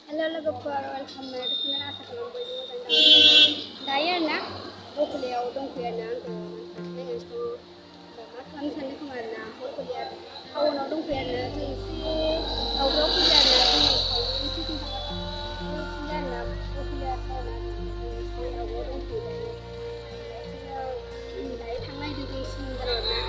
Halo logoफोर welcome back to channel आसा खालामो बयबो मोजाङै दं। दायो आरोना बखुलियाव दंफैयो आरोना आंखौ नायगासिनो दङ। मा खालामनो सानदों खोमा आरोना बखुलिया टाउनाव दंफैयो आरोना जों एसे दावराव फैयो आरोना जोंनि सावमिन चिकेन थांगासिनो आरोना बखुलिया टाउन आरोना जों एसे दावराव दंफैयो दायो। जोङो दायो थांनो नागिरदों जों सिलिन्डाराव आरोना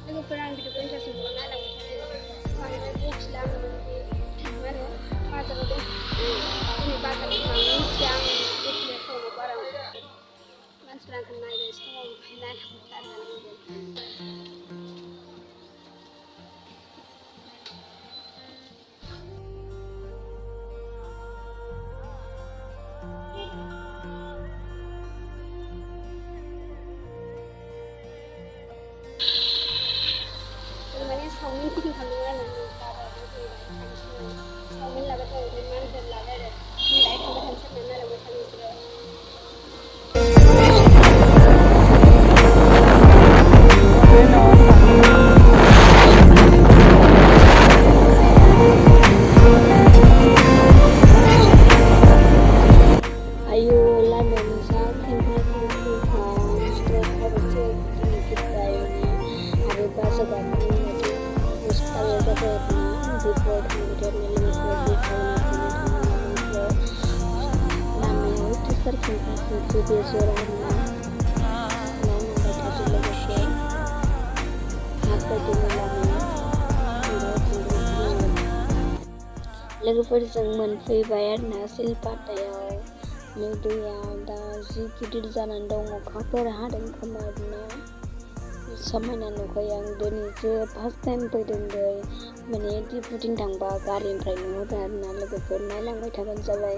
लोगोफोरा आं भिडिअखौ इन्टारेस्ट मोनबा नायलांबाय थादो। बांद्राय बखिला आङो मा होनो बाजाराव दं दिनै बाजारखौ आं मिथिया आं बखिला टाउनाव बारा मानसिफ्रा आंखौ नायगासिनो दङ ओमफ्राय नायलांबाय थादो। माने सावमिन चिकेन खालामदों आरो बाबाजों जों दायो थांसै सावमिन लाबाय ओमफ्राय मानफोर लाबाय आरो जों दायो थांबाय थानोसै होननानै नायलांबाय थादों बिसोरो। Ayo laman sa tempat-tempat setelah kita ini ada bahasa kami lagi mustahil dapat report kemudian meliput di kawan namanya itu terkait video suaranya nama baca lagi apa namanya लोगोफोरजों मोनफैबाय आरोना सिलपातायाव दैया दा जि गिदिर जानानै दं अखाफोर हादों खोमा आरोना समायना नुखायो आं दिनैसो फार्स्ट टाइम फैदों दै माने डिपुथिं थांबा गारिनिफ्राय नुहुरो आरोना लोगोफोर नायलांबाय थाबानो जाबाय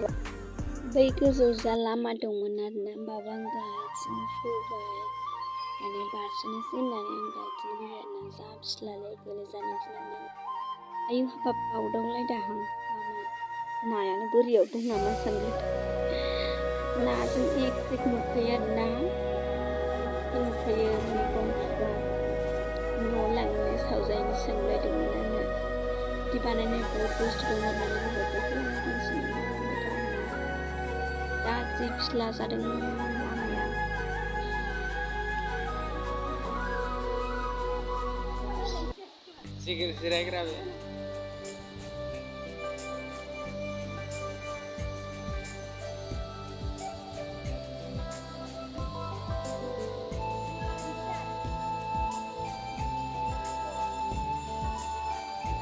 बै गोजौ जा लामा दंमोन आरोना होमबाबो आं गाहायथिं फैबाय माने बारस'नोसै होननानै आं गाहायथिं फैबाय आरोना जा फिस्लालाय गोलैजानो गिनानै आयु हाबाब बावदोंलाय दाहां नायानो बोरियाव दं नामा सानलाय नाजों एक नुखायो आरोना नुखायो मेगनफ्रा न'आव लांनानै सावजायनो सानलायदोंमोन आङो बिदि बानायनाय बहुद बुस्थु दं आरोना लोगोफोर दा जि फिस्ला जादों लामाया जिरायग्रा बे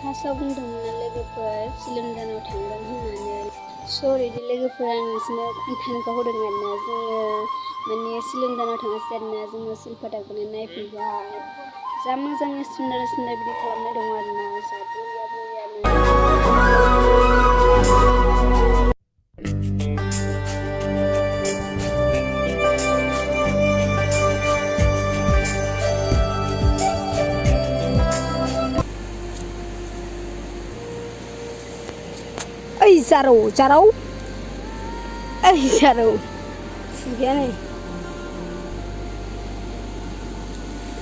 फार्स्टआव बुंदोंमोन लोगोफोर सिलिन्डाराव थांगोन होननानै सरि लोगोफोर आं नोंसोरनो खोन्थानोखौ होदों आरोना जोङो माने सिलिन्डाराव थाङासै आरोना जोङो सिलपाताखौनो नायफैबाय जा मोजाङै सुन्दर बिदि खालामनाय दं आरोना जा ओइ जारौ फुगैया नै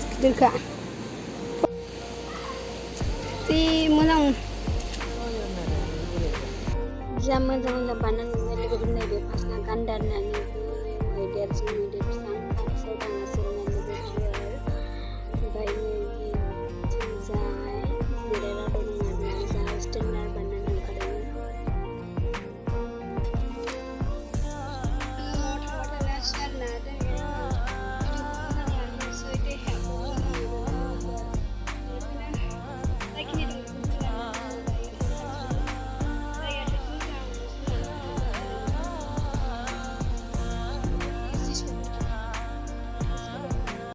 गिदिरखा जि मोजां जा मोजां बानायनानै लोगोफोर नैबे फार्स्टना गान्दा होननानै मैदेर फिसा खाथियाव थाङासै